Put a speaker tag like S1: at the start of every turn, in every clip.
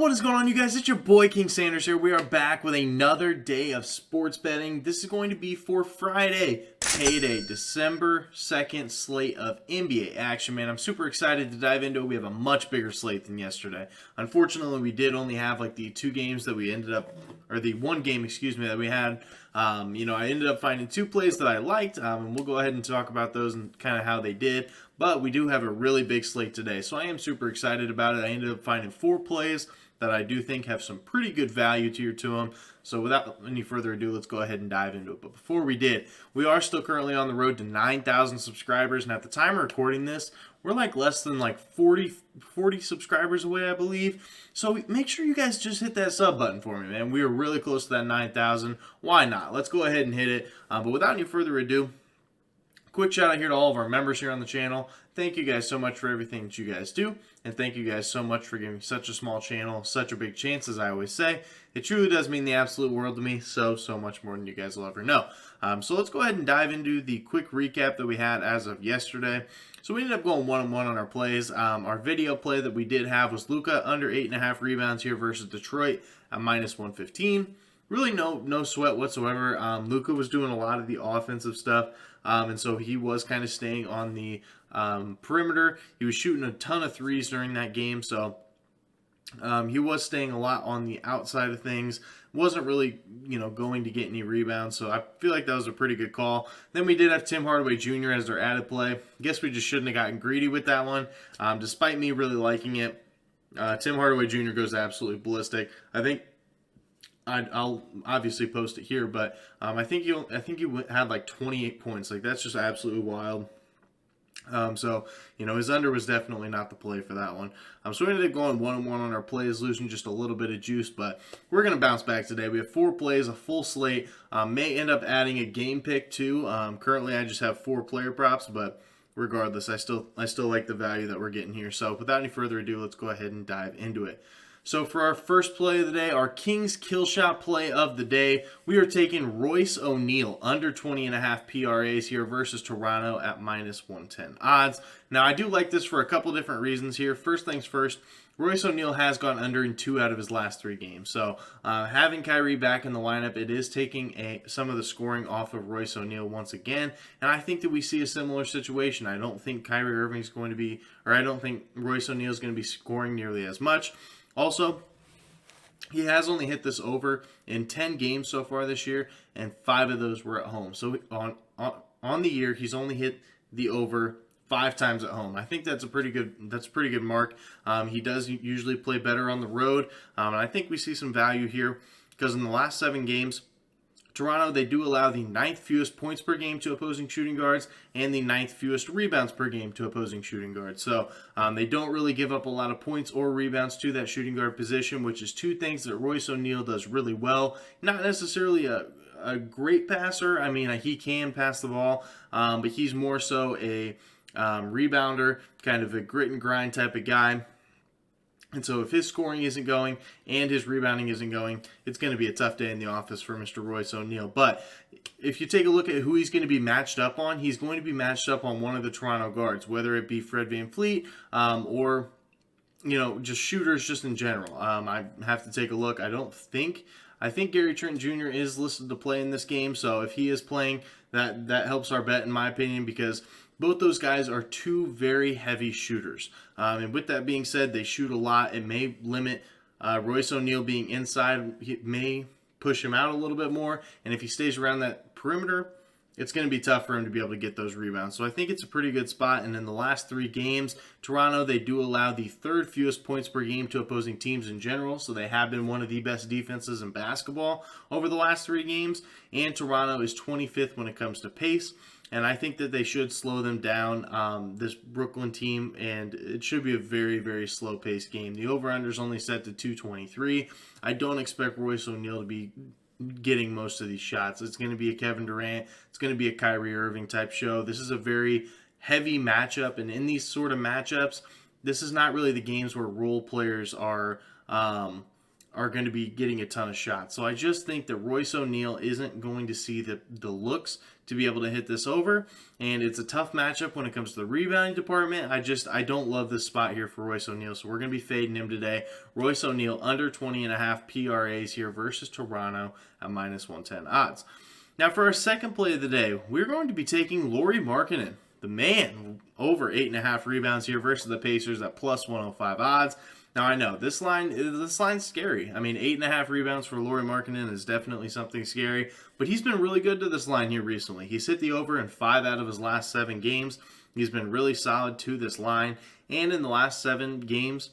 S1: What is going on, you guys? It's your boy King Sanders here. We are back with another day of sports betting. This is going to be for Friday, payday, December 2nd slate of NBA action, man. I'm super excited to dive into it. We have a much bigger slate than yesterday. Unfortunately, we did only have like the two games that we ended up, or the one game, excuse me, that we had. I ended up finding two plays that I liked, and we'll go ahead and talk about those and kind of how they did. But we do have a really big slate today, so I am super excited about it. I ended up finding four plays that I do think have some pretty good value to them. So without any further ado, let's go ahead and dive into it. But before we did, we are still currently on the road to 9,000 subscribers, and at the time of recording this, we're like less than like 40 subscribers away, I believe. So make sure you guys just hit that sub button for me, man. We are really close to that 9,000. Why not? Let's go ahead and hit it. But without any further ado, quick shout out here to all of our members here on the channel. Thank you guys so much for everything that you guys do. And thank you guys so much for giving such a small channel such a big chance, as I always say. It truly does mean the absolute world to me. So much more than you guys will ever know. So let's go ahead and dive into the quick recap that we had as of yesterday. So we ended up going 1-1 on our plays. Our video play that we did have was Luka under 8.5 rebounds here versus Detroit at minus 115. Really no sweat whatsoever. Luka was doing a lot of the offensive stuff, and so he was kind of staying on the perimeter. He was shooting a ton of threes during that game, so he was staying a lot on the outside of things. Wasn't really, going to get any rebounds, so I feel like that was a pretty good call. Then we did have Tim Hardaway Jr. as our added play. Guess we just shouldn't have gotten greedy with that one, despite me really liking it. Tim Hardaway Jr. goes absolutely ballistic. I think I'll obviously post it here, but I think he had like 28 points. Like, that's just absolutely wild. His under was definitely not the play for that one. So we ended up going 1-1 on our plays, losing just a little bit of juice, but we're going to bounce back today. We have 4 plays, a full slate. May end up adding a game pick too. Currently, I just have 4 player props, but regardless, I still like the value that we're getting here. So without any further ado, let's go ahead and dive into it. So for our first play of the day, our Kings kill shot play of the day, we are taking Royce O'Neal under 20.5 PRAs here versus Toronto at minus 110 odds. Now, I do like this for a couple different reasons here. First things first, Royce O'Neal has gone under in 2 out of his last 3 games. So having Kyrie back in the lineup, it is taking some of the scoring off of Royce O'Neal once again. And I think that we see a similar situation. I don't think Kyrie Irving's going to be, or I don't think Royce O'Neal is going to be scoring nearly as much. Also, he has only hit this over in 10 games so far this year, and 5 of those were at home. So on the year, he's only hit the over 5 times at home. I think that's a pretty good mark. He does usually play better on the road, and I think we see some value here because in the last 7 games, Toronto, they do allow the 9th fewest points per game to opposing shooting guards and the 9th fewest rebounds per game to opposing shooting guards. So they don't really give up a lot of points or rebounds to that shooting guard position, which is 2 things that Royce O'Neal does really well. Not necessarily a great passer. I mean, he can pass the ball, but he's more so a rebounder, kind of a grit and grind type of guy. And so if his scoring isn't going and his rebounding isn't going, it's going to be a tough day in the office for Mr. Royce O'Neal. But if you take a look at who he's going to be matched up on, he's going to be matched up on one of the Toronto guards, whether it be Fred VanVleet or, just shooters just in general. I have to take a look. I think Gary Trent Jr. is listed to play in this game. So if he is playing, that helps our bet in my opinion, because both those guys are 2 very heavy shooters. And with that being said, they shoot a lot. It may limit Royce O'Neal being inside. It may push him out a little bit more. And if he stays around that perimeter, it's going to be tough for him to be able to get those rebounds. So I think it's a pretty good spot. And in the last 3 games, Toronto, they do allow the 3rd fewest points per game to opposing teams in general. So they have been one of the best defenses in basketball over the last 3 games. And Toronto is 25th when it comes to pace. And I think that they should slow them down, this Brooklyn team, and it should be a very, very slow-paced game. The over-under is only set to 223. I don't expect Royce O'Neal to be getting most of these shots. It's going to be a Kevin Durant. It's going to be a Kyrie Irving type show. This is a very heavy matchup, and in these sort of matchups, this is not really the games where role players are are going to be getting a ton of shots. So I just think that Royce O'Neal isn't going to see the looks to be able to hit this over. And it's a tough matchup when it comes to the rebounding department. I don't love this spot here for Royce O'Neal. So we're going to be fading him today. Royce O'Neal under 20.5 PRAs here versus Toronto at -110 odds. Now for our second play of the day, we're going to be taking Lauri Markkanen, the man, over 8.5 rebounds here versus the Pacers at +105 odds. Now I know this line's scary. I mean, 8.5 rebounds for Lauri Markkanen is definitely something scary, but he's been really good to this line here recently. He's hit the over in 5 out of his last 7 games. He's been really solid to this line, and in the last 7 games,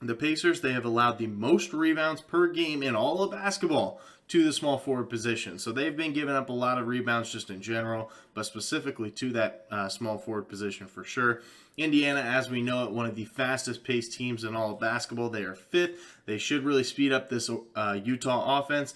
S1: the Pacers, they have allowed the most rebounds per game in all of basketball to the small forward position. So they've been giving up a lot of rebounds just in general, but specifically to that small forward position for sure. Indiana, as we know it, one of the fastest paced teams in all of basketball. They are 5th. They should really speed up this Utah offense,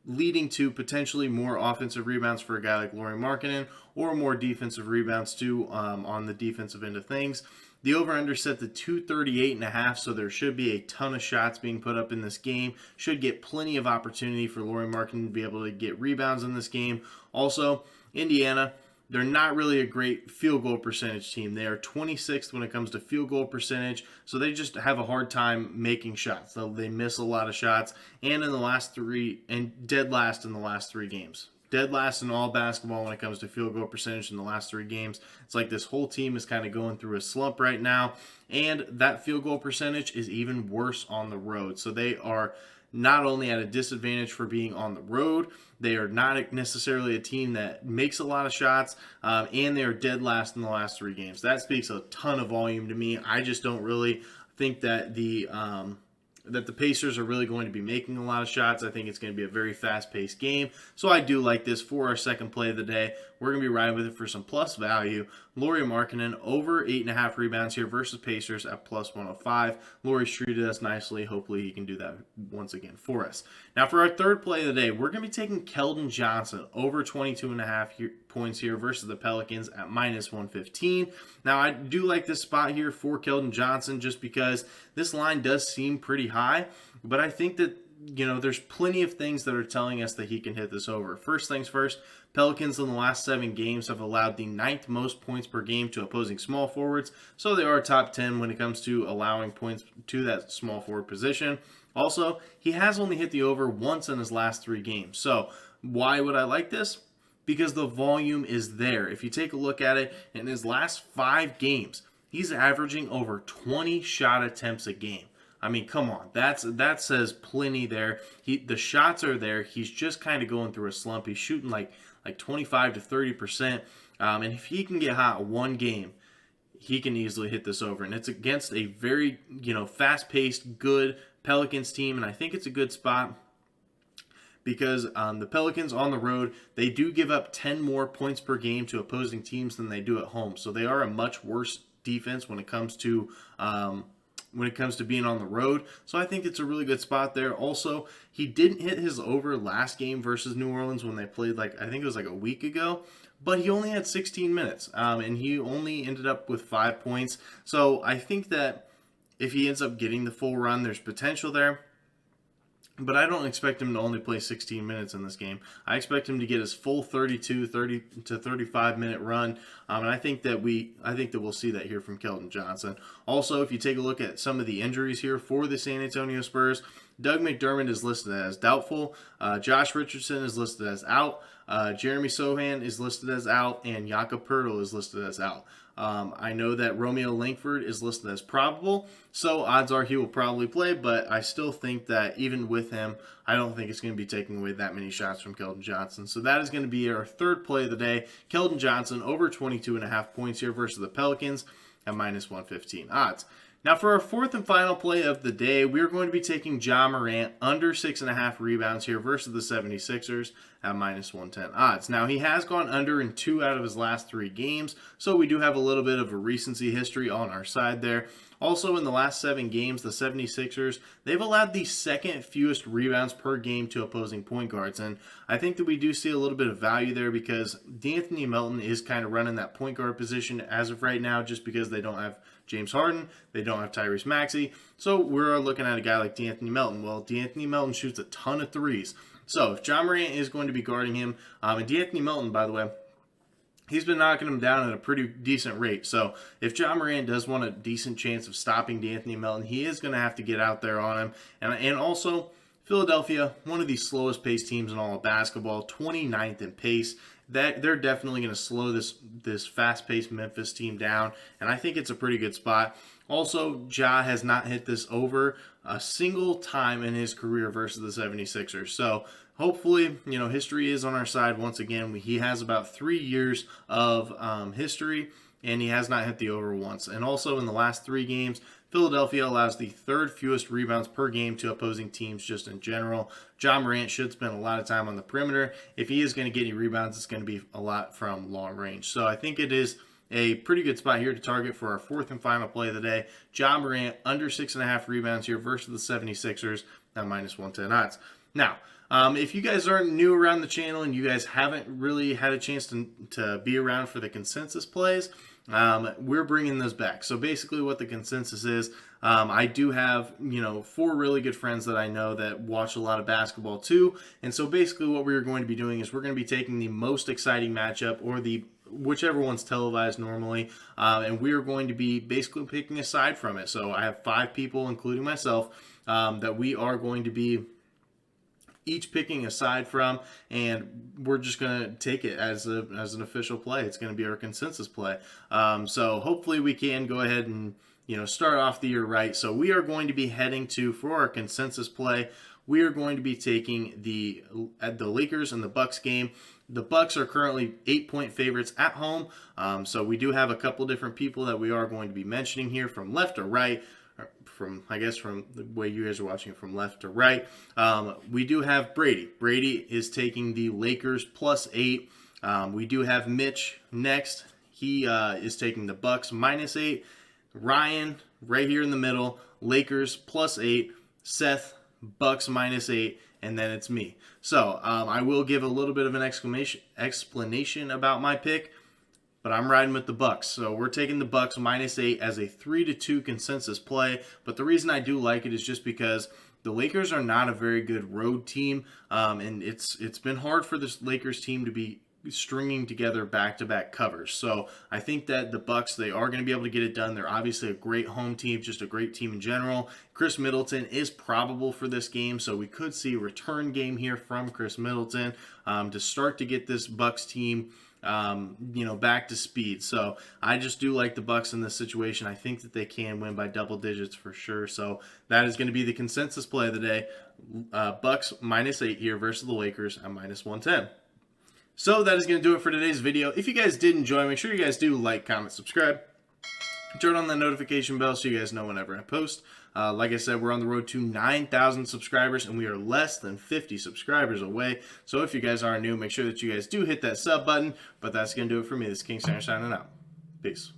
S1: leading to potentially more offensive rebounds for a guy like Lauri Markkanen, or more defensive rebounds too on the defensive end of things. The over-under set to 238.5, so there should be a ton of shots being put up in this game. Should get plenty of opportunity for Lauri Markkanen to be able to get rebounds in this game. Also, Indiana, they're not really a great field goal percentage team. They are 26th when it comes to field goal percentage, so they just have a hard time making shots. So they miss a lot of shots, and dead last in the last 3 games. Dead last in all basketball when it comes to field goal percentage in the last 3 games. It's like this whole team is kind of going through a slump right now, and that field goal percentage is even worse on the road. So they are not only at a disadvantage for being on the road, they are not necessarily a team that makes a lot of shots, and they are dead last in the last 3 games. That speaks a ton of volume to me. I just don't really think that the Pacers are really going to be making a lot of shots. I think it's going to be a very fast-paced game. So I do like this for our second play of the day. We're going to be riding with it for some plus value. Lauri Markkanen over 8.5 rebounds here versus Pacers at +105. Lauri's treated us nicely. Hopefully he can do that once again for us. Now for our third play of the day, we're going to be taking Keldon Johnson over 22.5 points here versus the Pelicans at -115. Now I do like this spot here for Keldon Johnson just because this line does seem pretty high, but I think that there's plenty of things that are telling us that he can hit this over. First things first, Pelicans in the last 7 games have allowed the 9th most points per game to opposing small forwards, so they are top 10 when it comes to allowing points to that small forward position. Also, he has only hit the over once in his last 3 games. So why would I like this? Because the volume is there. If you take a look at it, in his last 5 games, he's averaging over 20 shot attempts a game. I mean, come on. That says plenty there. The shots are there. He's just kind of going through a slump. He's shooting like 25 to 30%. And if he can get hot one game, he can easily hit this over. And it's against a very, fast-paced, good Pelicans team. And I think it's a good spot because the Pelicans on the road, they do give up 10 more points per game to opposing teams than they do at home. So they are a much worse defense when it comes to being on the road. So I think it's a really good spot there. Also, he didn't hit his over last game versus New Orleans when they played I think it was a week ago, but he only had 16 minutes and he only ended up with 5 points. So I think that if he ends up getting the full run, there's potential there. But I don't expect him to only play 16 minutes in this game. I expect him to get his full 30 to 35 minute run, and I think that we'll see that here from Keldon Johnson. Also, if you take a look at some of the injuries here for the San Antonio Spurs, Doug McDermott is listed as doubtful. Josh Richardson is listed as out. Jeremy Sohan is listed as out, and Jakob Poeltl is listed as out. I know that Romeo Langford is listed as probable, so odds are he will probably play, but I still think that even with him, I don't think it's going to be taking away that many shots from Keldon Johnson. So that is going to be our third play of the day. Keldon Johnson over 22.5 points here versus the Pelicans at -115 odds. Now for our fourth and final play of the day, we're going to be taking Ja Morant under 6.5 rebounds here versus the 76ers at -110 odds. Now he has gone under in 2 out of his last 3 games, so we do have a little bit of a recency history on our side there. Also in the last 7 games, the 76ers, they've allowed the second fewest rebounds per game to opposing point guards, and I think that we do see a little bit of value there because D'Anthony Melton is kind of running that point guard position as of right now just because they don't have James Harden. They don't have Tyrese Maxey. So we're looking at a guy like D'Anthony Melton. Well, D'Anthony Melton shoots a ton of threes. So if Ja Morant is going to be guarding him, and D'Anthony Melton, by the way, he's been knocking him down at a pretty decent rate. So if Ja Morant does want a decent chance of stopping D'Anthony Melton, he is going to have to get out there on him. And also, Philadelphia, one of the slowest paced teams in all of basketball, 29th in pace. That they're definitely going to slow this fast-paced Memphis team down, and I think it's a pretty good spot. Also, Ja has not hit this over a single time in his career versus the 76ers. So hopefully, history is on our side once again. He has about 3 years of history, and he has not hit the over once. And also in the last 3 games, Philadelphia allows the 3rd fewest rebounds per game to opposing teams just in general. Ja Morant should spend a lot of time on the perimeter. If he is going to get any rebounds, it's going to be a lot from long range. So I think it is a pretty good spot here to target for our 4th and final play of the day. Ja Morant under 6.5 rebounds here versus the 76ers at -110 odds. Now, if you guys aren't new around the channel and you guys haven't really had a chance to be around for the consensus plays, we're bringing those back. So basically what the consensus is, I do have, 4 really good friends that I know that watch a lot of basketball too. And so basically what we're going to be doing is we're going to be taking the most exciting matchup or whichever one's televised normally, and we are going to be basically picking a side from it. So I have 5 people, including myself, that we are going to be each picking a side from, and we're just going to take it as an official play. It's going to be our consensus play. So hopefully we can go ahead and start off the year right. So we are going to be heading for our consensus play, we are going to be taking the Lakers and the Bucks game. The Bucks are currently 8-point favorites at home. So we do have a couple different people that we are going to be mentioning here from left to right. From the way you guys are watching it from left to right. We do have Brady. Brady is taking the Lakers +8. We do have Mitch next. He is taking the Bucks -8. Ryan, right here in the middle, Lakers +8. Seth, Bucks -8. And then it's me. So I will give a little bit of an explanation about my pick, but I'm riding with the Bucks. So we're taking the Bucks -8 as a 3-2 consensus play. But the reason I do like it is just because the Lakers are not a very good road team, and it's been hard for this Lakers team to be stringing together back-to-back covers. So I think that the Bucks, they are going to be able to get it done. They're obviously a great home team, just a great team in general. Chris Middleton is probable for this game, so we could see a return game here from Chris Middleton to start to get this Bucks team back to speed. So I just do like the Bucks in this situation. I think that they can win by double digits for sure. So that is going to be the consensus play of the day. Bucks -8 here versus the Lakers at -110. So that is going to do it for today's video. If you guys did enjoy, make sure you guys do like, comment, subscribe. Turn on the notification bell so you guys know whenever I post. Like I said, we're on the road to 9,000 subscribers, and we are less than 50 subscribers away. So if you guys are new, make sure that you guys do hit that sub button. But that's going to do it for me. This is King Center signing out. Peace.